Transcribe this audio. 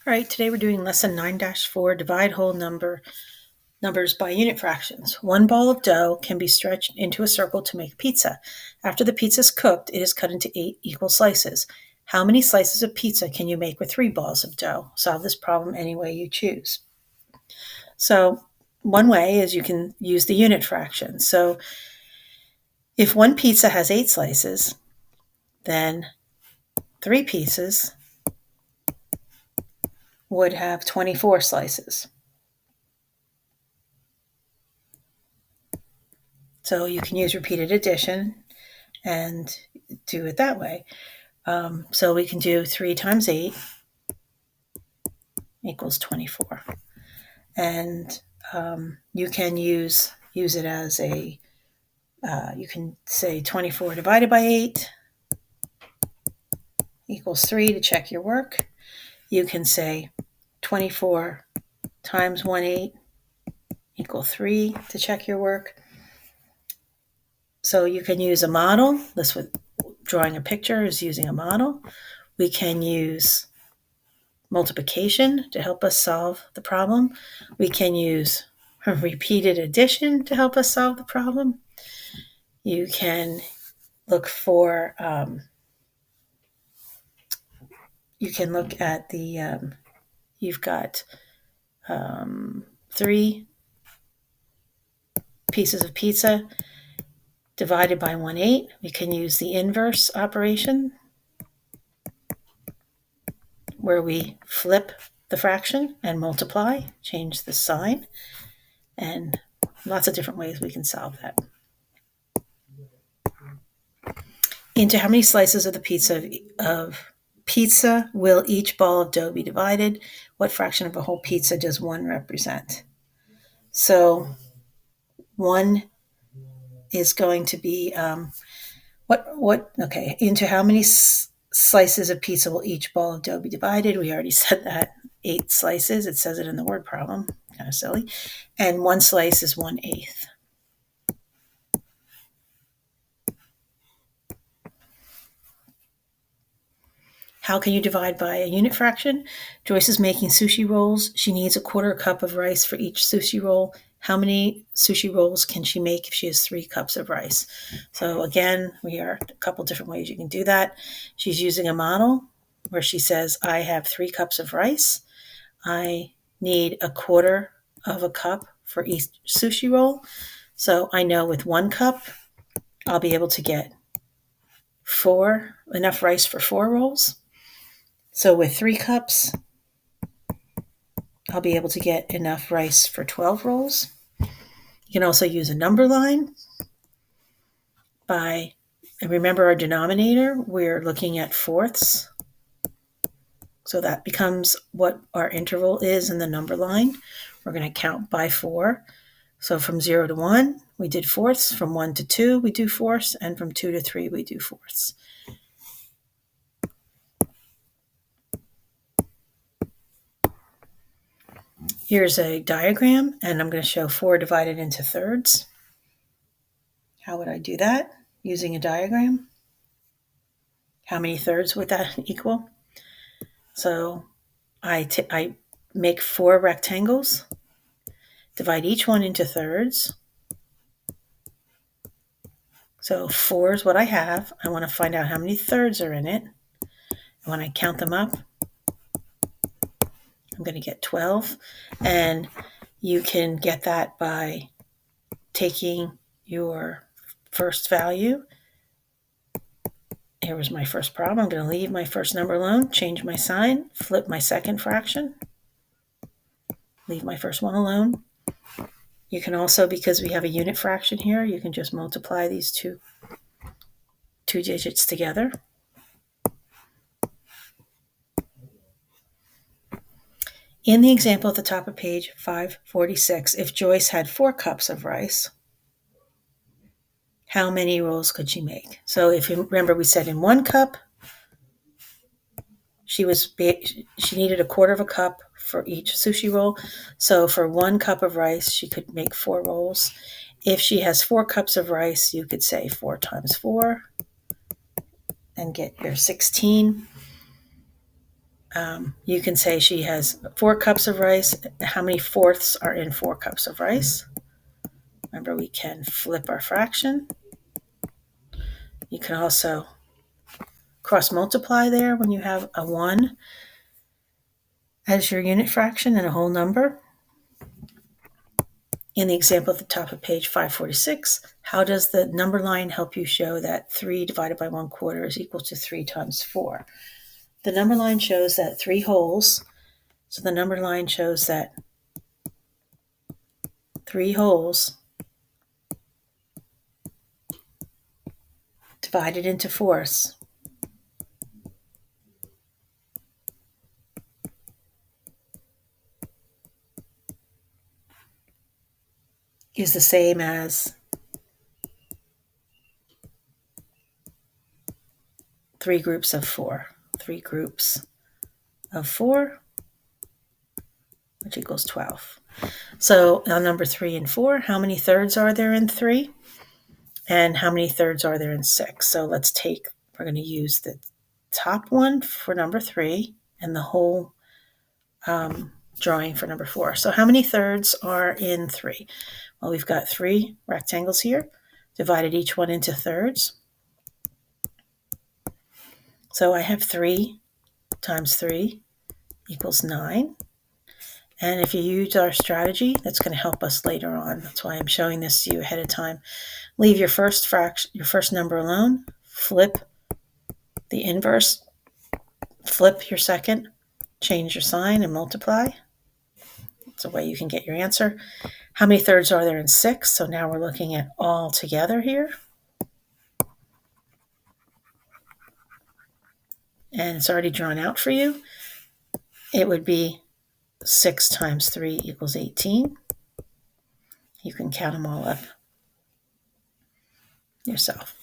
All right, today we're doing lesson 9-4, divide whole numbers by unit fractions. One ball of dough can be stretched into a circle to make pizza. After the pizza is cooked, it is cut into 8 equal slices. How many slices of pizza can you make with 3 balls of dough? Solve this problem any way you choose. So one way is you can use the unit fraction. So if one pizza has 8 slices, then 3 pieces would have 24 slices. So you can use repeated addition and do it that way. So we can do 3 times 8 equals 24. And you can use it as a, you can say 24 divided by 8 equals 3 to check your work. You can say 24 times 1/8 equal 3 to check your work. So you can use a model. This with drawing a picture is using a model. We can use multiplication to help us solve the problem. We can use repeated addition to help us solve the problem. You can look for, you can look at the, you've got 3 pieces of pizza divided by 1/8. We can use the inverse operation where we flip the fraction and multiply, change the sign, and lots of different ways we can solve that. Into how many slices of the pizza will each ball of dough be divided? What fraction of a whole pizza does 1 represent? So 1 is going to be okay, into how many slices of pizza will each ball of dough be divided? We already said that. 8 slices. It says it in the word problem. Kind of silly. And 1 slice is 1/8. How can you divide by a unit fraction? Joyce is making sushi rolls. She needs a 1/4 cup of rice for each sushi roll. How many sushi rolls can she make if she has 3 cups of rice? So again, we are a couple different ways you can do that. She's using a model where she says, I have 3 cups of rice. I need a 1/4 of a cup for each sushi roll. So I know with 1 cup, I'll be able to get enough rice for 4 rolls. So with 3 cups, I'll be able to get enough rice for 12 rolls. You can also use a number line and remember our denominator, we're looking at fourths. So that becomes what our interval is in the number line. We're going to count by 4. So from 0 to 1, we did fourths. From 1 to 2, we do fourths. And from 2 to 3, we do fourths. Here's a diagram, and I'm going to show 4 divided into thirds. How would I do that? Using a diagram. How many thirds would that equal? So I make 4 rectangles, divide each one into thirds. So 4 is what I have. I want to find out how many thirds are in it. And when I count them up, I'm going to get 12. And you can get that by taking your first value. Here was my first problem. I'm going to leave my first number alone, change my sign, flip my second fraction, leave my first one alone. You can also, because we have a unit fraction here, you can just multiply these two digits together. In the example at the top of page 546, if Joyce had 4 cups of rice, how many rolls could she make? So if you remember, we said in 1 cup, she needed a 1/4 of a cup for each sushi roll. So for 1 cup of rice, she could make 4 rolls. If she has 4 cups of rice, you could say 4 times 4 and get your 16. You can say she has 4 cups of rice. How many fourths are in 4 cups of rice? Remember, we can flip our fraction. You can also cross multiply there when you have a 1 as your unit fraction and a whole number. In the example at the top of page 546, how does the number line help you show that 3 divided by 1/4 is equal to 3 times 4? The number line shows that 3 wholes, so the number line shows that 3 wholes divided into fourths is the same as 3 groups of 4. 3 groups of 4, which equals 12. So on number 3 and 4, how many thirds are there in 3? And how many thirds are there in 6? So we're going to use the top one for number 3 and the whole drawing for number 4. So how many thirds are in 3? Well, we've got 3 rectangles here, divided each one into thirds. So I have 3 times 3 equals 9. And if you use our strategy, that's going to help us later on. That's why I'm showing this to you ahead of time. Leave your first number alone, flip the inverse, flip your second, change your sign and multiply. That's a way you can get your answer. How many thirds are there in 6? So now we're looking at all together here. And it's already drawn out for you. It would be 6 times 3 equals 18. You can count them all up yourself.